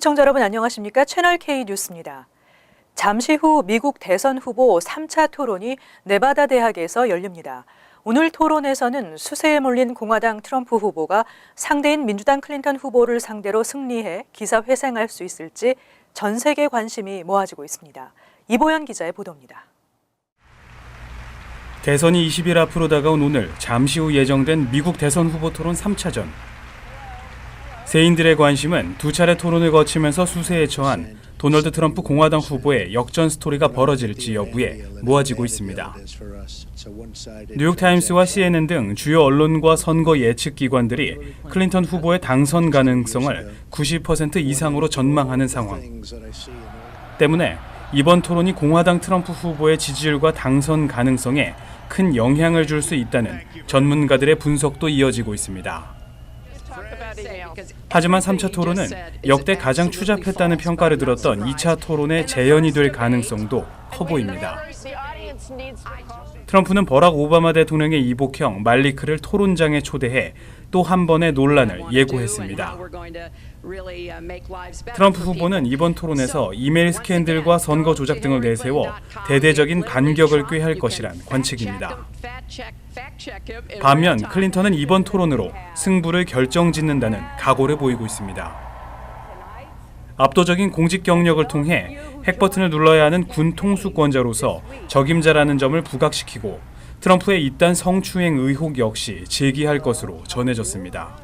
시청자 여러분 안녕하십니까? 채널 K 뉴스입니다. 잠시 후 미국 대선 후보 3차 토론이 네바다 대학에서 열립니다. 오늘 토론에서는 수세에 몰린 공화당 트럼프 후보가 상대인 민주당 클린턴 후보를 상대로 승리해 기사회생할 수 있을지 전 세계 관심이 모아지고 있습니다. 이보연 기자의 보도입니다. 대선이 20일 앞으로 다가온 오늘 잠시 후 예정된 미국 대선 후보 토론 3차전. 세인들의 관심은 두 차례 토론을 거치면서 수세에 처한 도널드 트럼프 공화당 후보의 역전 스토리가 벌어질지 여부에 모아지고 있습니다. 뉴욕타임스와 CNN 등 주요 언론과 선거 예측 기관들이 클린턴 후보의 당선 가능성을 90% 이상으로 전망하는 상황. 때문에 이번 토론이 공화당 트럼프 후보의 지지율과 당선 가능성에 큰 영향을 줄 수 있다는 전문가들의 분석도 이어지고 있습니다. 하지만 3차 토론은 역대 가장 추잡했다는 평가를 들었던 2차 토론의 재현이 될 가능성도 커 보입니다. 트럼프는 버락 오바마 대통령의 이복형 말리크를 토론장에 초대해 또 한 번의 논란을 예고했습니다. 트럼프 후보는 이번 토론에서 이메일 스캔들과 선거 조작 등을 내세워 대대적인 반격을 꾀할 것이란 관측입니다. 반면 클린턴은 이번 토론으로 승부를 결정짓는다는 각오를 보이고 있습니다. 압도적인 공직 경력을 통해 핵 버튼을 눌러야 하는 군 통수권자로서 적임자라는 점을 부각시키고 트럼프의 이딴 성추행 의혹 역시 제기할 것으로 전해졌습니다.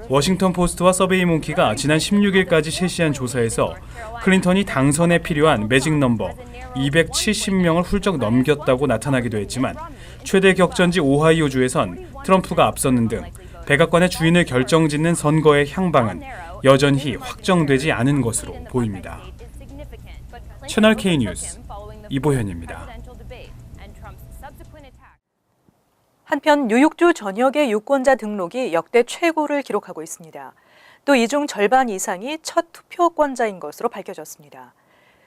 워싱턴 포스트와 서베이몽키가 지난 16일까지 실시한 조사에서 클린턴이 당선에 필요한 매직 넘버 270명을 훌쩍 넘겼다고 나타나기도 했지만 최대 격전지 오하이오주에선 트럼프가 앞섰는 등 백악관의 주인을 결정짓는 선거의 향방은 여전히 확정되지 않은 것으로 보입니다. 채널 K 뉴스 이보현입니다. 한편 뉴욕주 전역의 유권자 등록이 역대 최고를 기록하고 있습니다. 또 이 중 절반 이상이 첫 투표권자인 것으로 밝혀졌습니다.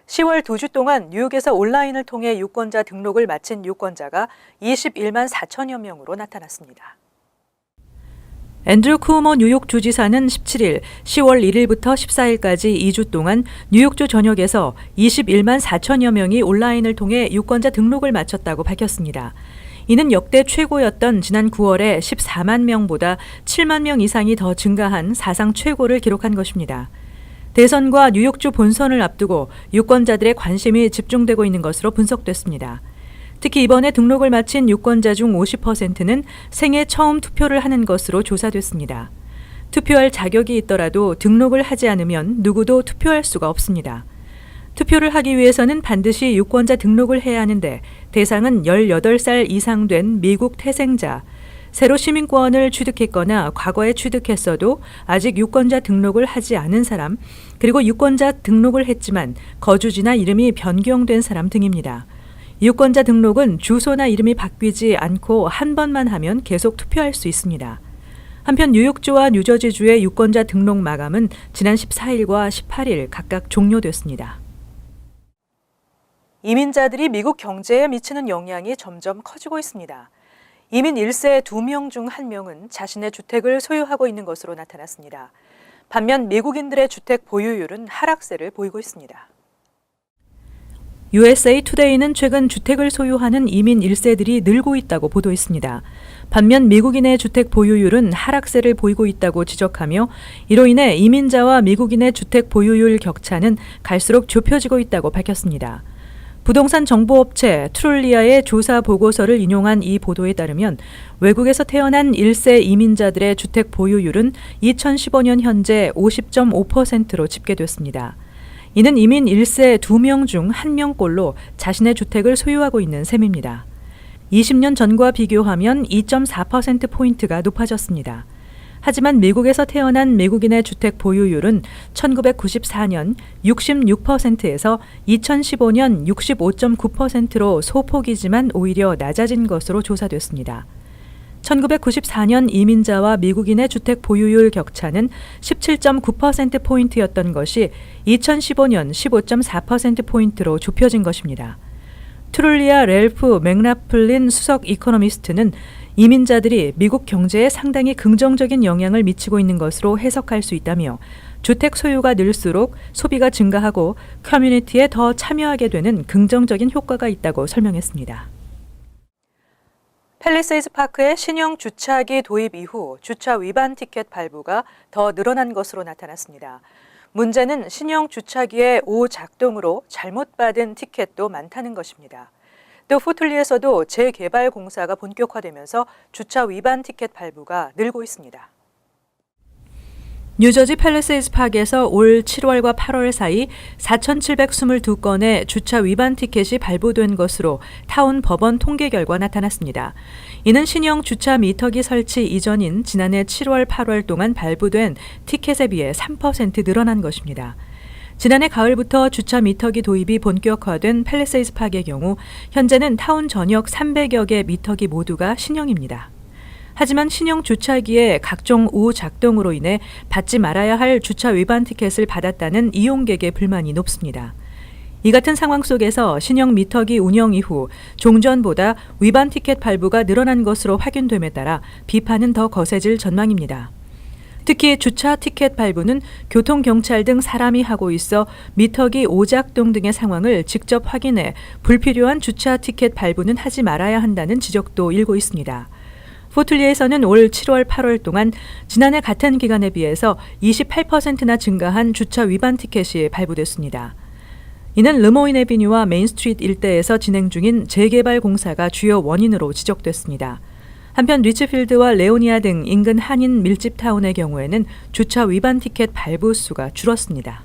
10월 2주 동안 뉴욕에서 온라인을 통해 유권자 등록을 마친 유권자가 21만 4천여 명으로 나타났습니다. 앤드류 쿠오모 뉴욕 주지사는 17일 10월 1일부터 14일까지 2주 동안 뉴욕주 전역에서 21만 4천여 명이 온라인을 통해 유권자 등록을 마쳤다고 밝혔습니다. 이는 역대 최고였던 지난 9월에 14만 명보다 7만 명 이상이 더 증가한 사상 최고를 기록한 것입니다. 대선과 뉴욕주 본선을 앞두고 유권자들의 관심이 집중되고 있는 것으로 분석됐습니다. 특히 이번에 등록을 마친 유권자 중 50%는 생애 처음 투표를 하는 것으로 조사됐습니다. 투표할 자격이 있더라도 등록을 하지 않으면 누구도 투표할 수가 없습니다. 투표를 하기 위해서는 반드시 유권자 등록을 해야 하는데 대상은 18살 이상 된 미국 태생자, 새로 시민권을 취득했거나 과거에 취득했어도 아직 유권자 등록을 하지 않은 사람, 그리고 유권자 등록을 했지만 거주지나 이름이 변경된 사람 등입니다. 유권자 등록은 주소나 이름이 바뀌지 않고 한 번만 하면 계속 투표할 수 있습니다. 한편 뉴욕주와 뉴저지주의 유권자 등록 마감은 지난 14일과 18일 각각 종료됐습니다. 이민자들이 미국 경제에 미치는 영향이 점점 커지고 있습니다. 이민 1세 2명 중 1명은 자신의 주택을 소유하고 있는 것으로 나타났습니다. 반면 미국인들의 주택 보유율은 하락세를 보이고 있습니다. USA 투데이는 최근 주택을 소유하는 이민 1세들이 늘고 있다고 보도했습니다. 반면 미국인의 주택 보유율은 하락세를 보이고 있다고 지적하며 이로 인해 이민자와 미국인의 주택 보유율 격차는 갈수록 좁혀지고 있다고 밝혔습니다. 부동산 정보업체 트룰리아의 조사 보고서를 인용한 이 보도에 따르면 외국에서 태어난 1세 이민자들의 주택 보유율은 2015년 현재 50.5%로 집계됐습니다. 이는 이민 1세 2명 중 1명꼴로 자신의 주택을 소유하고 있는 셈입니다. 20년 전과 비교하면 2.4%포인트가 높아졌습니다. 하지만 미국에서 태어난 미국인의 주택 보유율은 1994년 66%에서 2015년 65.9%로 소폭이지만 오히려 낮아진 것으로 조사됐습니다. 1994년 이민자와 미국인의 주택 보유율 격차는 17.9%포인트였던 것이 2015년 15.4%포인트로 좁혀진 것입니다. 트룰리아 렐프 맥라플린 수석 이코노미스트는 이민자들이 미국 경제에 상당히 긍정적인 영향을 미치고 있는 것으로 해석할 수 있다며 주택 소유가 늘수록 소비가 증가하고 커뮤니티에 더 참여하게 되는 긍정적인 효과가 있다고 설명했습니다. 팰리세이드 파크의 신형 주차기 도입 이후 주차 위반 티켓 발부가 더 늘어난 것으로 나타났습니다. 문제는 신형 주차기의 오작동으로 잘못 받은 티켓도 많다는 것입니다. 또 포틀리에서도 재개발 공사가 본격화되면서 주차 위반 티켓 발부가 늘고 있습니다. 뉴저지 팰리세이드 파크에서 올 7월과 8월 사이 4,722건의 주차 위반 티켓이 발부된 것으로 타운 법원 통계 결과 나타났습니다. 이는 신형 주차 미터기 설치 이전인 지난해 7월, 8월 동안 발부된 티켓에 비해 3% 늘어난 것입니다. 지난해 가을부터 주차 미터기 도입이 본격화된 팰리세이드 파크의 경우 현재는 타운 전역 300여 개 미터기 모두가 신형입니다. 하지만 신형 주차기의 각종 오작동으로 인해 받지 말아야 할 주차 위반 티켓을 받았다는 이용객의 불만이 높습니다. 이 같은 상황 속에서 신형 미터기 운영 이후 종전보다 위반 티켓 발부가 늘어난 것으로 확인됨에 따라 비판은 더 거세질 전망입니다. 특히 주차 티켓 발부는 교통경찰 등 사람이 하고 있어 미터기 오작동 등의 상황을 직접 확인해 불필요한 주차 티켓 발부는 하지 말아야 한다는 지적도 일고 있습니다. 포틀리에서는 올 7월, 8월 동안 지난해 같은 기간에 비해서 28%나 증가한 주차 위반 티켓이 발부됐습니다. 이는 르모인 애비뉴와 메인스트리트 일대에서 진행 중인 재개발 공사가 주요 원인으로 지적됐습니다. 한편 리치필드와 레오니아 등 인근 한인 밀집 타운의 경우에는 주차 위반 티켓 발부 수가 줄었습니다.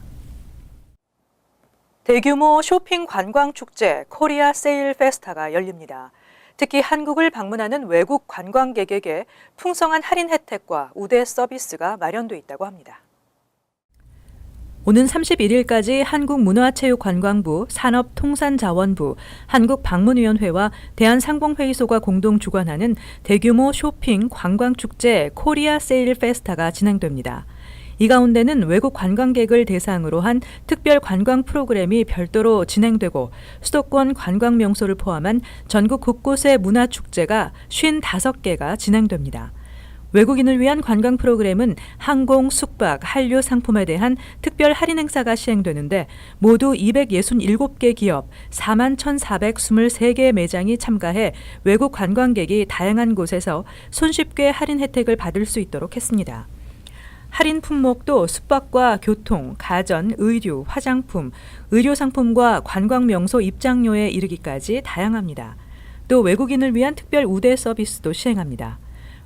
대규모 쇼핑 관광 축제 코리아 세일 페스타가 열립니다. 특히 한국을 방문하는 외국 관광객에게 풍성한 할인 혜택과 우대 서비스가 마련돼 있다고 합니다. 오는 31일까지 한국문화체육관광부, 산업통상자원부, 한국방문위원회와 대한상봉회의소가 공동 주관하는 대규모 쇼핑 관광축제 코리아 세일 페스타가 진행됩니다. 이 가운데는 외국 관광객을 대상으로 한 특별 관광 프로그램이 별도로 진행되고 수도권 관광 명소를 포함한 전국 곳곳의 문화축제가 55개가 진행됩니다. 외국인을 위한 관광 프로그램은 항공, 숙박, 한류 상품에 대한 특별 할인 행사가 시행되는데 모두 267개 기업 41,423개 매장이 참가해 외국 관광객이 다양한 곳에서 손쉽게 할인 혜택을 받을 수 있도록 했습니다. 할인 품목도 숙박과 교통, 가전, 의류, 화장품, 의료상품과 관광명소 입장료에 이르기까지 다양합니다. 또 외국인을 위한 특별 우대 서비스도 시행합니다.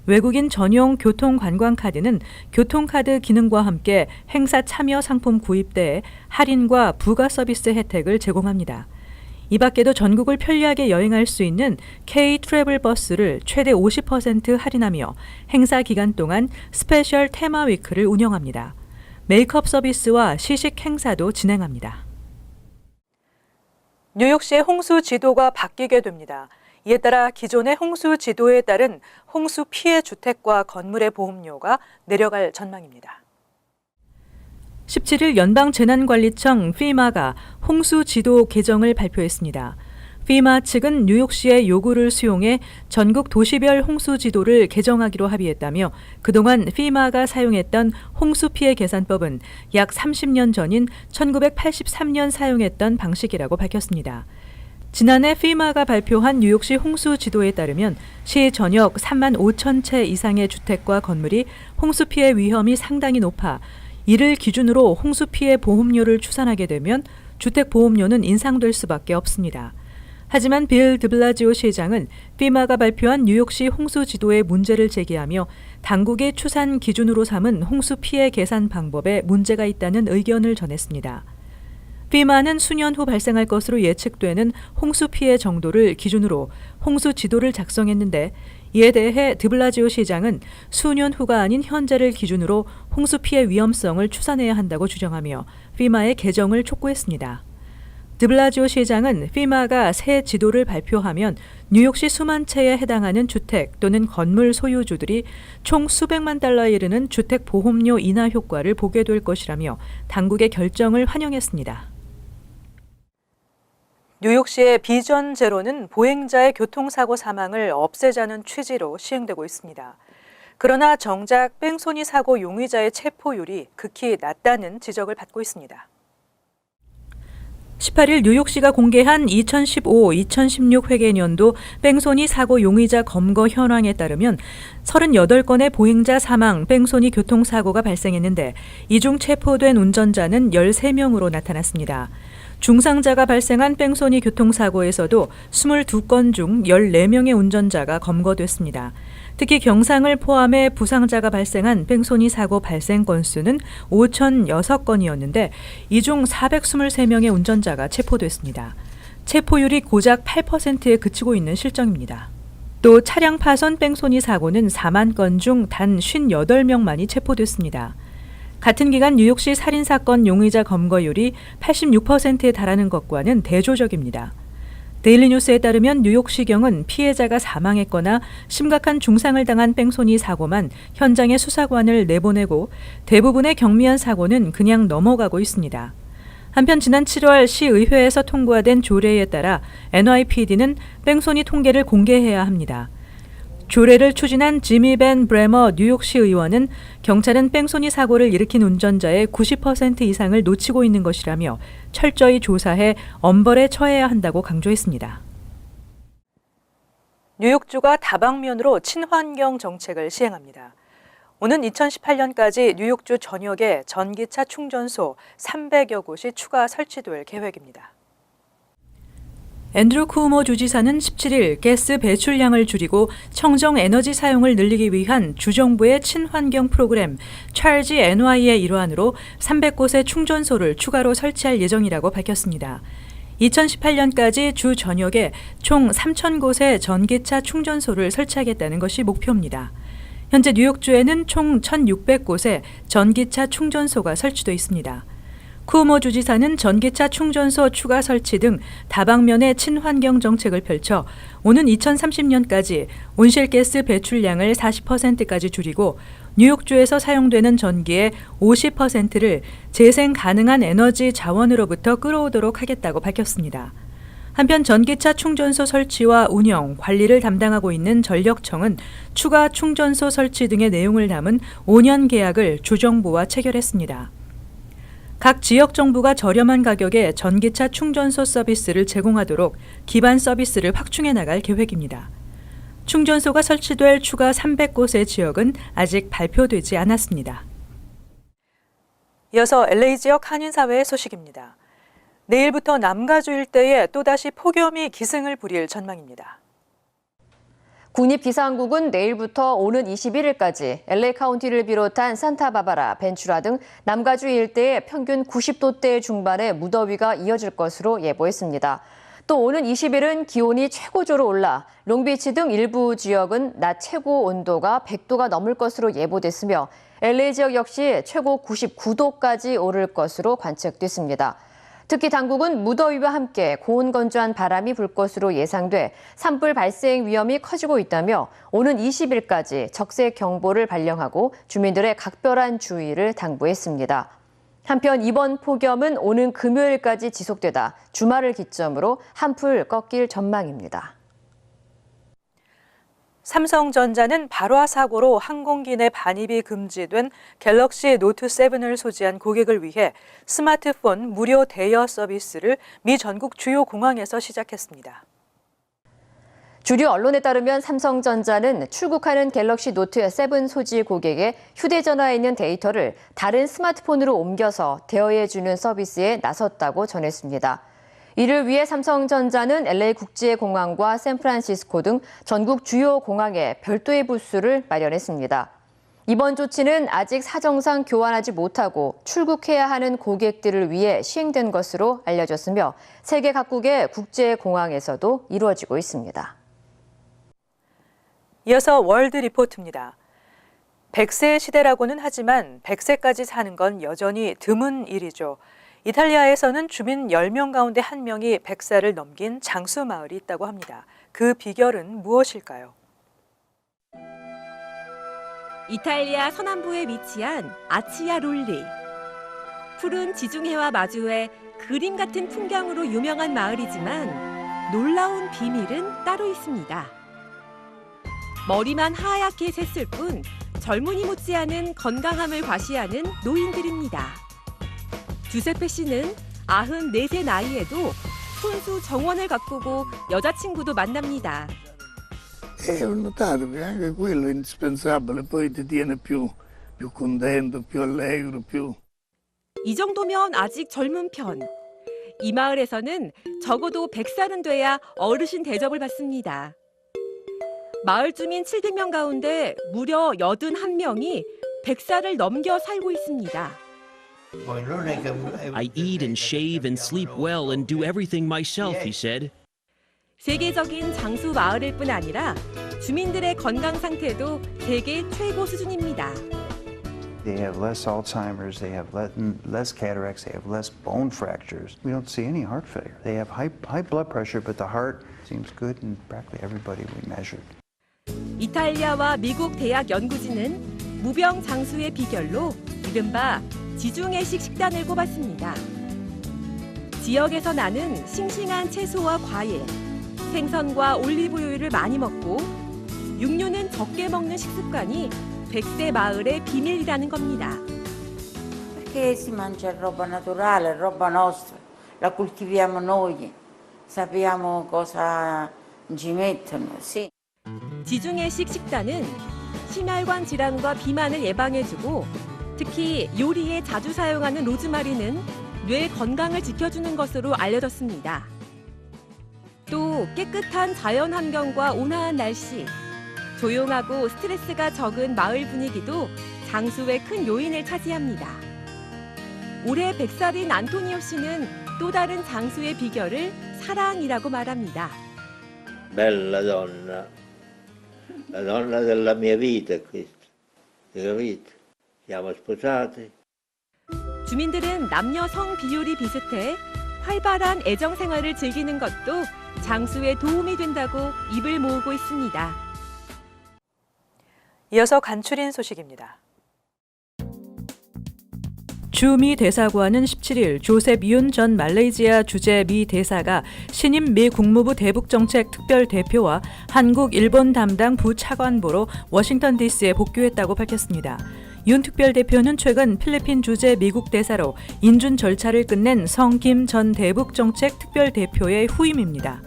외국인 전용 교통관광카드는 교통카드 기능과 함께 행사 참여 상품 구입대에 할인과 부가 서비스 혜택을 제공합니다. 이 밖에도 전국을 편리하게 여행할 수 있는 K 트래블 버스를 최대 50% 할인하며 행사 기간 동안 스페셜 테마 위크를 운영합니다. 메이크업 서비스와 시식 행사도 진행합니다. 뉴욕시의 홍수 지도가 바뀌게 됩니다. 이에 따라 기존의 홍수 지도에 따른 홍수 피해 주택과 건물의 보험료가 내려갈 전망입니다. 17일 연방재난관리청 FEMA가 홍수 지도 개정을 발표했습니다. FEMA 측은 뉴욕시의 요구를 수용해 전국 도시별 홍수 지도를 개정하기로 합의했다며 그동안 FEMA가 사용했던 홍수 피해 계산법은 약 30년 전인 1983년 사용했던 방식이라고 밝혔습니다. 지난해 FEMA가 발표한 뉴욕시 홍수 지도에 따르면 시 전역 3만 5천 채 이상의 주택과 건물이 홍수 피해 위험이 상당히 높아 이를 기준으로 홍수 피해 보험료를 추산하게 되면 주택 보험료는 인상될 수밖에 없습니다. 하지만 빌 드블라지오 시장은 FEMA가 발표한 뉴욕시 홍수 지도에 문제를 제기하며 당국의 추산 기준으로 삼은 홍수 피해 계산 방법에 문제가 있다는 의견을 전했습니다. FEMA는 수년 후 발생할 것으로 예측되는 홍수 피해 정도를 기준으로 홍수 지도를 작성했는데 이에 대해 드블라지오 시장은 수년 후가 아닌 현재를 기준으로 홍수 피해 위험성을 추산해야 한다고 주장하며 FEMA의 개정을 촉구했습니다. 드블라지오 시장은 FEMA가 새 지도를 발표하면 뉴욕시 수만 채에 해당하는 주택 또는 건물 소유주들이 총 수백만 달러에 이르는 주택 보험료 인하 효과를 보게 될 것이라며 당국의 결정을 환영했습니다. 뉴욕시의 비전 제로는 보행자의 교통사고 사망을 없애자는 취지로 시행되고 있습니다. 그러나 정작 뺑소니 사고 용의자의 체포율이 극히 낮다는 지적을 받고 있습니다. 18일 뉴욕시가 공개한 2015-2016 회계연도 뺑소니 사고 용의자 검거 현황에 따르면 38건의 보행자 사망 뺑소니 교통사고가 발생했는데 이 중 체포된 운전자는 13명으로 나타났습니다. 중상자가 발생한 뺑소니 교통사고에서도 22건 중 14명의 운전자가 검거됐습니다. 특히 경상을 포함해 부상자가 발생한 뺑소니 사고 발생 건수는 5,006건이었는데 이 중 423명의 운전자가 체포됐습니다. 체포율이 고작 8%에 그치고 있는 실정입니다. 또 차량 파손 뺑소니 사고는 4만 건 중 단 58명만이 체포됐습니다. 같은 기간 뉴욕시 살인사건 용의자 검거율이 86%에 달하는 것과는 대조적입니다. 데일리뉴스에 따르면 뉴욕시경은 피해자가 사망했거나 심각한 중상을 당한 뺑소니 사고만 현장의 수사관을 내보내고 대부분의 경미한 사고는 그냥 넘어가고 있습니다. 한편 지난 7월 시의회에서 통과된 조례에 따라 NYPD는 뺑소니 통계를 공개해야 합니다. 조례를 추진한 지미 벤 브레머 뉴욕시 의원은 경찰은 뺑소니 사고를 일으킨 운전자의 90% 이상을 놓치고 있는 것이라며 철저히 조사해 엄벌에 처해야 한다고 강조했습니다. 뉴욕주가 다방면으로 친환경 정책을 시행합니다. 오는 2018년까지 뉴욕주 전역에 전기차 충전소 300여 곳이 추가 설치될 계획입니다. 앤드루 쿠오모 주지사는 17일 가스 배출량을 줄이고 청정 에너지 사용을 늘리기 위한 주정부의 친환경 프로그램 찰지 NY의 일환으로 300곳의 충전소를 추가로 설치할 예정이라고 밝혔습니다. 2018년까지 주 전역에 총 3,000곳의 전기차 충전소를 설치하겠다는 것이 목표입니다. 현재 뉴욕주에는 총 1,600곳의 전기차 충전소가 설치돼 있습니다. 쿠오모 주지사는 전기차 충전소 추가 설치 등 다방면의 친환경 정책을 펼쳐 오는 2030년까지 온실가스 배출량을 40%까지 줄이고 뉴욕주에서 사용되는 전기의 50%를 재생 가능한 에너지 자원으로부터 끌어오도록 하겠다고 밝혔습니다. 한편 전기차 충전소 설치와 운영, 관리를 담당하고 있는 전력청은 추가 충전소 설치 등의 내용을 담은 5년 계약을 주정부와 체결했습니다. 각 지역 정부가 저렴한 가격에 전기차 충전소 서비스를 제공하도록 기반 서비스를 확충해 나갈 계획입니다. 충전소가 설치될 추가 300곳의 지역은 아직 발표되지 않았습니다. 이어서 LA 지역 한인사회의 소식입니다. 내일부터 남가주 일대에 또다시 폭염이 기승을 부릴 전망입니다. 국립기상국은 내일부터 오는 21일까지 LA 카운티를 비롯한 산타바바라, 벤츄라 등 남가주 일대에 평균 90도대 중반의 무더위가 이어질 것으로 예보했습니다. 또 오는 20일은 기온이 최고조로 올라 롱비치 등 일부 지역은 낮 최고 온도가 100도가 넘을 것으로 예보됐으며 LA 지역 역시 최고 99도까지 오를 것으로 관측됐습니다. 특히 당국은 무더위와 함께 고온건조한 바람이 불 것으로 예상돼 산불 발생 위험이 커지고 있다며 오는 20일까지 적색 경보를 발령하고 주민들의 각별한 주의를 당부했습니다. 한편 이번 폭염은 오는 금요일까지 지속되다 주말을 기점으로 한풀 꺾일 전망입니다. 삼성전자는 발화 사고로 항공기 내 반입이 금지된 갤럭시 노트 7을 소지한 고객을 위해 스마트폰 무료 대여 서비스를 미 전국 주요 공항에서 시작했습니다. 주류 언론에 따르면 삼성전자는 출국하는 갤럭시 노트 7 소지 고객의 휴대전화에 있는 데이터를 다른 스마트폰으로 옮겨서 대여해주는 서비스에 나섰다고 전했습니다. 이를 위해 삼성전자는 LA 국제공항과 샌프란시스코 등 전국 주요 공항에 별도의 부스를 마련했습니다. 이번 조치는 아직 사정상 교환하지 못하고 출국해야 하는 고객들을 위해 시행된 것으로 알려졌으며 세계 각국의 국제공항에서도 이루어지고 있습니다. 이어서 월드 리포트입니다. 100세 시대라고는 하지만 100세까지 사는 건 여전히 드문 일이죠. 이탈리아에서는 주민 10명 가운데 1명이 100살을 넘긴 장수 마을이 있다고 합니다. 그 비결은 무엇일까요? 이탈리아 서남부에 위치한 아치아 롤리. 푸른 지중해와 마주해 그림 같은 풍경으로 유명한 마을이지만 놀라운 비밀은 따로 있습니다. 머리만 하얗게 샜을 뿐 젊은이 못지않은 건강함을 과시하는 노인들입니다. 주세페 씨는 94세 나이에도 손수 정원을 가꾸고 여자친구도 만납니다. Ho notato che anche quello è indispensabile, poi ti tiene più contento, più allegro, più... 이 정도면 아직 젊은 편. 이 마을에서는 적어도 100살은 돼야 어르신 대접을 받습니다. 마을 주민 700명 가운데 무려 81명이 100살을 넘겨 살고 있습니다. I eat and shave and sleep well and do everything myself, he said. 세계적인 장수 마을일 뿐 아니라 주민들의 건강 상태도 세계 최고 수준입니다. They have less Alzheimer's, they have less cataracts, they have less bone fractures. We don't see any heart failure. They have high blood pressure, but the heart seems good in practically everybody we measured. 이탈리아와 미국 대학 연구진은 무병 장수의 비결로 이른바 지중해식 식단을 꼽았습니다. 지역에서 나는 싱싱한 채소와 과일, 생선과 올리브오일을 많이 먹고 육류는 적게 먹는 식습관이 100세 마을의 비밀이라는 겁니다. Perché si mangia roba naturale, roba nostra, la coltiviamo noi, sappiamo cosa ci mettono, sì. 지중해식 식단은 심혈관 질환과 비만을 예방해주고 특히 요리에 자주 사용하는 로즈마리는 뇌 건강을 지켜주는 것으로 알려졌습니다. 또 깨끗한 자연 환경과 온화한 날씨, 조용하고 스트레스가 적은 마을 분위기도 장수의 큰 요인을 차지합니다. 올해 100살인 안토니오 씨는 또 다른 장수의 비결을 사랑이라고 말합니다. Bella donna, la donna della mia vita è questa, hai capito? Siamo sposati. 주민들은 남녀 성 비율이 비슷해 활발한 애정 생활을 즐기는 것도 장수에 도움이 된다고 입을 모으고 있습니다. 이어서 간추린 소식입니다. 주 미 대사관은 17일 조셉 윤 전 말레이시아 주재 미 대사가 신임 미 국무부 대북정책 특별대표와 한국, 일본 담당 부차관보로 워싱턴 DC에 복귀했다고 밝혔습니다. 윤 특별대표는 최근 필리핀 주재 미국 대사로 인준 절차를 끝낸 성 김 전 대북정책 특별대표의 후임입니다.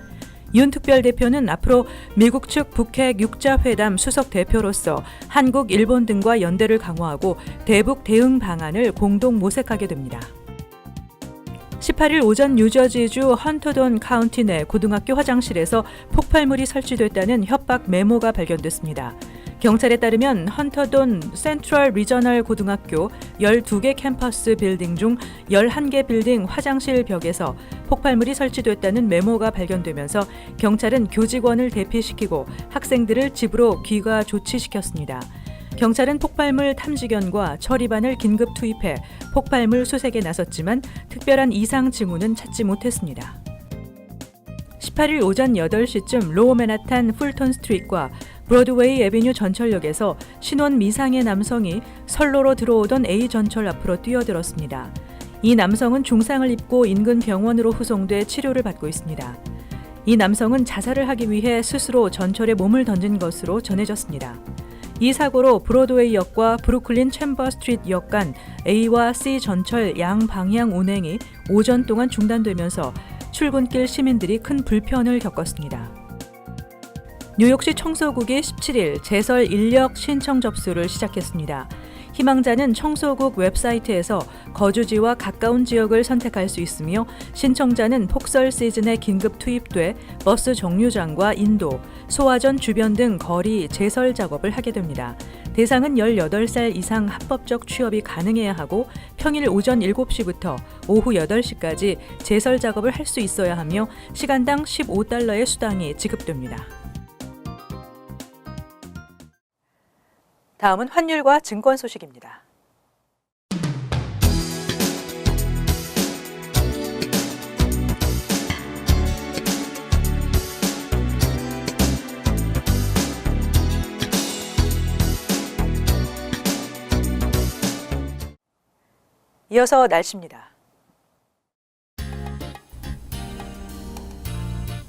윤 특별대표는 앞으로 미국 측 북핵 육자회담 수석 대표로서 한국, 일본 등과 연대를 강화하고 대북 대응 방안을 공동 모색하게 됩니다. 18일 오전 뉴저지주 헌터돈 카운티 내 고등학교 화장실에서 폭발물이 설치됐다는 협박 메모가 발견됐습니다. 경찰에 따르면 헌터돈 센트럴 리저널 고등학교 12개 캠퍼스 빌딩 중 11개 빌딩 화장실 벽에서 폭발물이 설치됐다는 메모가 발견되면서 경찰은 교직원을 대피시키고 학생들을 집으로 귀가 조치시켰습니다. 경찰은 폭발물 탐지견과 처리반을 긴급 투입해 폭발물 수색에 나섰지만 특별한 이상 징후는 찾지 못했습니다. 18일 오전 8시쯤 로우 맨하탄 풀턴 스트리트과 브로드웨이 애비뉴 전철역에서 신원 미상의 남성이 선로로 들어오던 A 전철 앞으로 뛰어들었습니다. 이 남성은 중상을 입고 인근 병원으로 후송돼 치료를 받고 있습니다. 이 남성은 자살을 하기 위해 스스로 전철에 몸을 던진 것으로 전해졌습니다. 이 사고로 브로드웨이역과 브루클린 챔버 스트리트 역 간 A와 C 전철 양 방향 운행이 오전 동안 중단되면서 출근길 시민들이 큰 불편을 겪었습니다. 뉴욕시 청소국이 17일 제설 인력 신청 접수를 시작했습니다. 희망자는 청소국 웹사이트에서 거주지와 가까운 지역을 선택할 수 있으며 신청자는 폭설 시즌에 긴급 투입돼 버스 정류장과 인도, 소화전 주변 등 거리 제설 작업을 하게 됩니다. 대상은 18살 이상 합법적 취업이 가능해야 하고 평일 오전 7시부터 오후 8시까지 제설 작업을 할 수 있어야 하며 시간당 $15의 수당이 지급됩니다. 다음은 환율과 증권 소식입니다. 이어서 날씨입니다.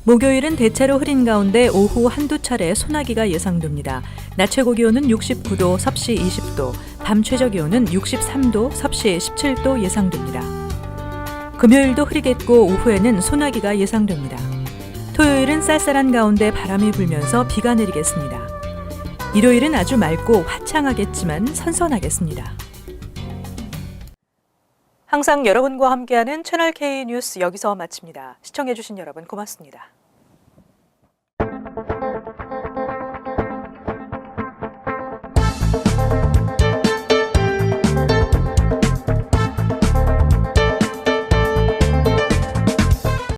목요일은 대체로 흐린 가운데 오후 한두 차례 소나기가 예상됩니다. 낮 최고 기온은 69도, 섭씨 20도, 밤 최저 기온은 63도, 섭씨 17도 예상됩니다. 금요일도 흐리겠고 오후에는 소나기가 예상됩니다. 토요일은 쌀쌀한 가운데 바람이 불면서 비가 내리겠습니다. 일요일은 아주 맑고 화창하겠지만 선선하겠습니다. 항상 여러분과 함께하는 채널K 뉴스 여기서 마칩니다. 시청해주신 여러분 고맙습니다.